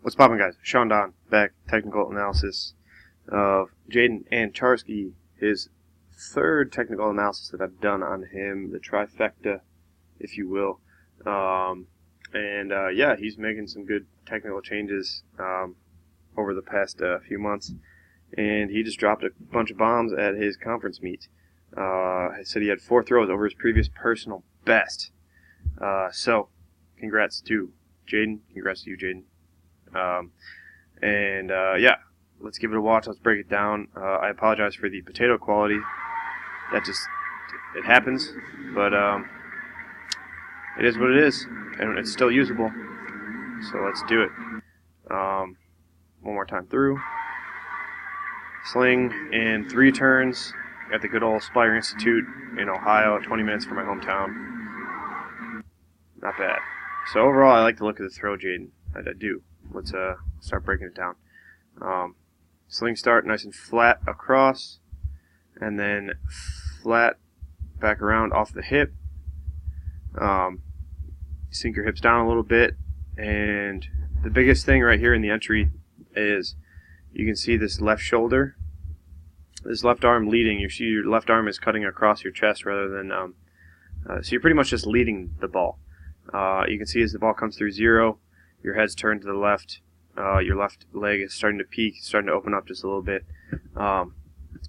What's poppin', guys? Sean Don, back. Technical analysis of Jadyn Anczarski, his third technical analysis that I've done on him, the trifecta, if you will. Yeah, he's making some good technical changes over the past few months, and he just dropped a bunch of bombs at his conference meet. He said he had 4 throws over his previous personal best. So, congrats to Jadyn. Congrats to you, Jadyn. Yeah, let's give it a watch. Let's break it down. I apologize for the potato quality. It happens, but it is what it is, and it's still usable. So let's do it. One more time through. Sling in 3 turns at the good old Spire Institute in Ohio, 20 minutes from my hometown. Not bad. So overall, I like the look of the throw, Jadyn. I do. Let's start breaking it down. Sling start nice and flat across, and then flat back around off the hip. Sink your hips down a little bit, and the biggest thing right here in the entry is you can see this left shoulder, this left arm leading. You see your left arm is cutting across your chest rather than so you're pretty much just leading the ball. You can see as the ball comes through 0, your head's turned to the left. Your left leg is starting to peak, starting to open up just a little bit.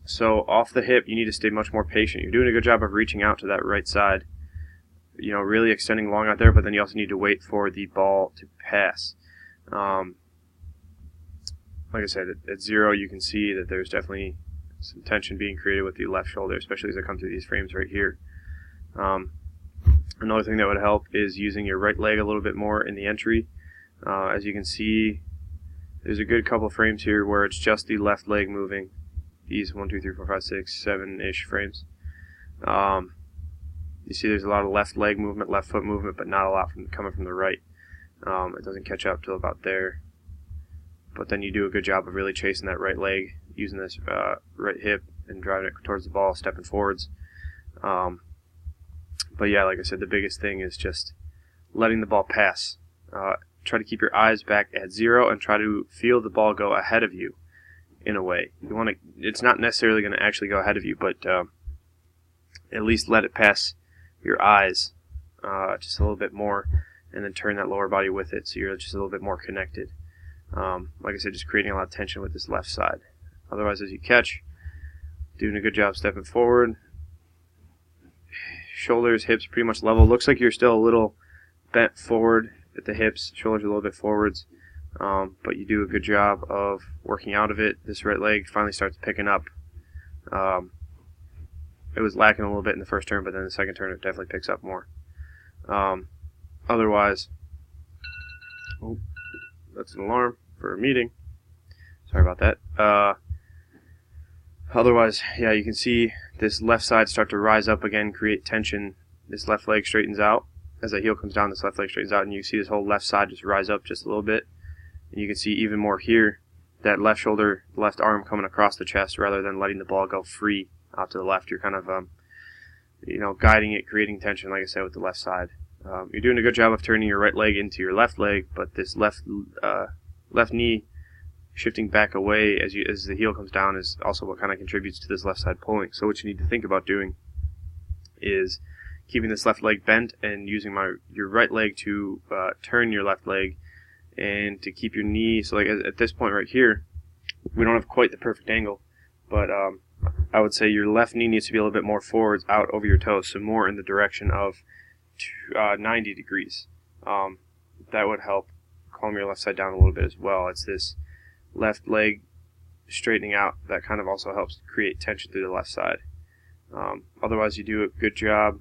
So off the hip, you need to stay much more patient. You're doing a good job of reaching out to that right side, you know, really extending long out there, but then you also need to wait for the ball to pass. Like I said, at 0, you can see that there's definitely some tension being created with the left shoulder, especially as I come through these frames right here. Another thing that would help is using your right leg a little bit more in the entry. As you can see, there's a good couple frames here where it's just the left leg moving. These 1, 2, 3, 4, 5, 6, 7-ish frames. You see there's a lot of left leg movement, left foot movement, but not a lot coming from the right. It doesn't catch up till about there. But then you do a good job of really chasing that right leg, using this right hip and driving it towards the ball, stepping forwards. But yeah, like I said, the biggest thing is just letting the ball pass. Try to keep your eyes back at 0 and try to feel the ball go ahead of you in a way. You want to. It's not necessarily going to actually go ahead of you, but at least let it pass your eyes just a little bit more, and then turn that lower body with it so you're just a little bit more connected. Like I said, just creating a lot of tension with this left side. Otherwise, as you catch, doing a good job stepping forward. Shoulders, hips pretty much level. Looks like you're still a little bent forward at the hips. Shoulders a little bit forwards. But you do a good job of working out of it. This right leg finally starts picking up. It was lacking a little bit in the first turn, but then the second turn it definitely picks up more. Otherwise, that's an alarm for a meeting. Sorry about that. Otherwise, yeah, you can see this left side start to rise up again, create tension. This left leg straightens out. As the heel comes down, this left leg straightens out, and you see this whole left side just rise up just a little bit. And you can see even more here, that left shoulder, left arm coming across the chest rather than letting the ball go free out to the left. You're kind of, guiding it, creating tension, like I said, with the left side. You're doing a good job of turning your right leg into your left leg, but this left knee shifting back away as the heel comes down is also what kind of contributes to this left side pulling. So what you need to think about doing is keeping this left leg bent and using your right leg to turn your left leg, and to keep your knee. So like at this point right here, we don't have quite the perfect angle, but I would say your left knee needs to be a little bit more forwards out over your toes, so more in the direction of 90 degrees. That would help calm your left side down a little bit as well. It's this left leg straightening out that kind of also helps create tension through the left side. Otherwise, you do a good job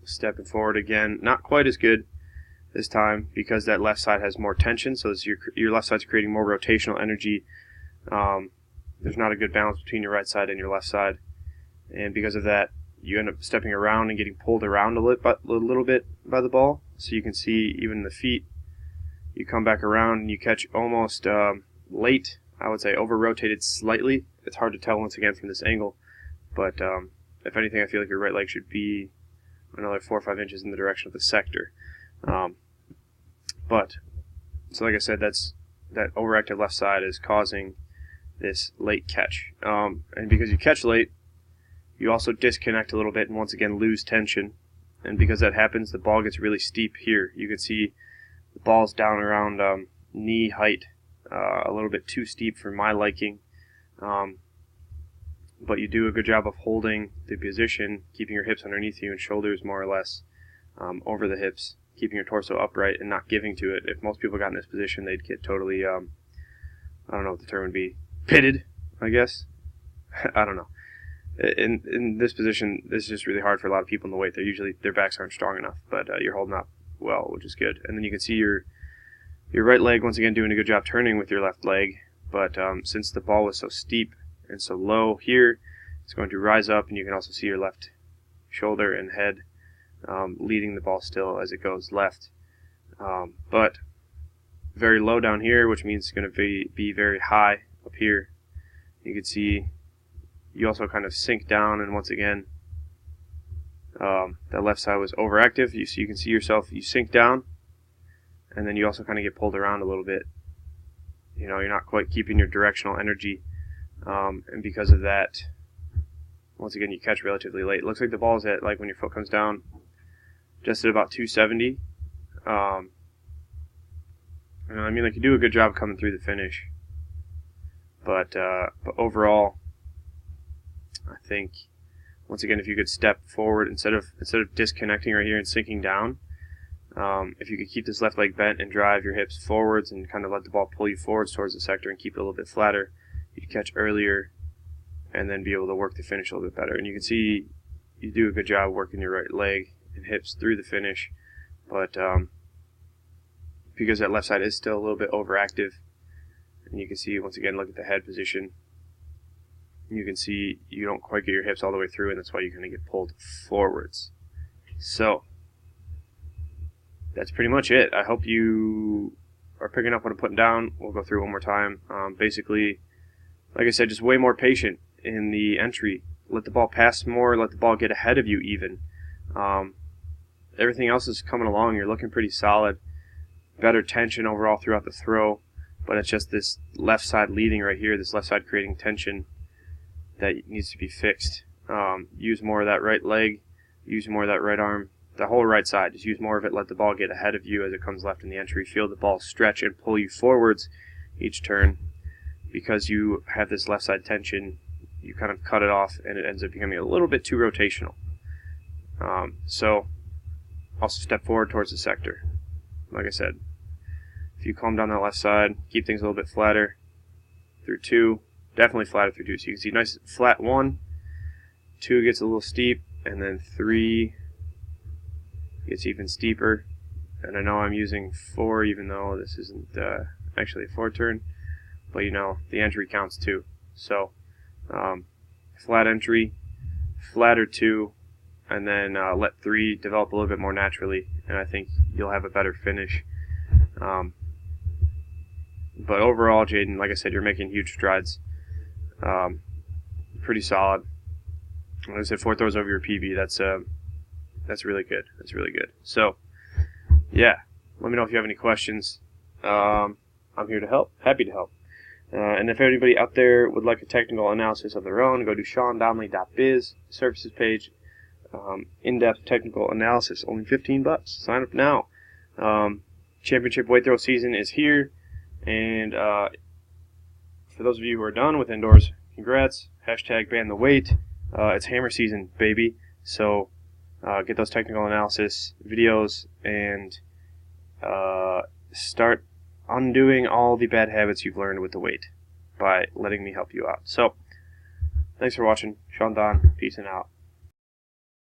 stepping forward again. Not quite as good this time because that left side has more tension, so your left side's creating more rotational energy. There's not a good balance between your right side and your left side, and because of that, you end up stepping around and getting pulled around a little bit by the ball. So you can see even the feet, you come back around and you catch almost late, I would say over-rotated slightly. It's hard to tell once again from this angle, but if anything, I feel like your right leg should be another 4 or 5 inches in the direction of the sector. So like I said, that overactive left side is causing this late catch. And because you catch late, you also disconnect a little bit and once again lose tension. And because that happens, the ball gets really steep here. You can see the ball's down around knee height, a little bit too steep for my liking. But you do a good job of holding the position, keeping your hips underneath you and shoulders more or less over the hips, keeping your torso upright and not giving to it. If most people got in this position, they'd get totally, I don't know what the term would be, pitted, I guess. I don't know. In this position, this is just really hard for a lot of people in the weight. Their backs aren't strong enough, but you're holding up well, which is good. And then you can see your right leg once again doing a good job turning with your left leg. But since the ball was so steep and so low here, it's going to rise up, and you can also see your left shoulder and head leading the ball still as it goes left. But very low down here, which means it's going to be very high up here. You can see you also kind of sink down, and once again, that left side was overactive. You can see yourself, you sink down, and then you also kind of get pulled around a little bit. You know, you're not quite keeping your directional energy, and because of that, once again, you catch relatively late. It looks like the ball's at, like when your foot comes down, just at about 270. I mean, like, you do a good job coming through the finish, but overall, I think once again, if you could step forward instead of disconnecting right here and sinking down, if you could keep this left leg bent and drive your hips forwards and kind of let the ball pull you forwards towards the sector and keep it a little bit flatter, you'd catch earlier and then be able to work the finish a little bit better. And you can see you do a good job working your right leg and hips through the finish, but because that left side is still a little bit overactive, and you can see once again, look at the head position. You can see you don't quite get your hips all the way through, and that's why you're going to get pulled forwards. So that's pretty much it. I hope you are picking up what I'm putting down. We'll go through it one more time. Basically, like I said, just way more patient in the entry. Let the ball pass more. Let the ball get ahead of you even. Everything else is coming along. You're looking pretty solid. Better tension overall throughout the throw, but it's just this left side leading right here, this left side creating tension that needs to be fixed. Use more of that right leg, use more of that right arm, the whole right side. Just use more of it, let the ball get ahead of you as it comes left in the entry. Feel the ball stretch and pull you forwards each turn. Because you have this left side tension, you kind of cut it off and it ends up becoming a little bit too rotational. So also step forward towards the sector. Like I said, if you calm down that left side, keep things a little bit flatter through 2, definitely flatter through 2. So you can see nice flat 1, 2 gets a little steep, and then 3 gets even steeper. And I know I'm using 4 even though this isn't actually a 4 turn, but you know, the entry counts too. So flat entry, flatter 2, and then let 3 develop a little bit more naturally, and I think you'll have a better finish. But overall, Jadyn, like I said, you're making huge strides. Pretty solid. Like I said, 4 throws over your PB. That's really good. That's really good. So, yeah, let me know if you have any questions. I'm here to help. Happy to help. And if anybody out there would like a technical analysis of their own, go to SeanDonnelly.biz, services page, in-depth technical analysis, only $15. Sign up now. Championship weight throw season is here, and for those of you who are done with indoors, congrats. Hashtag ban the weight. It's hammer season, baby. So get those technical analysis videos and start undoing all the bad habits you've learned with the weight by letting me help you out. So, thanks for watching. Sean Don, peace and out.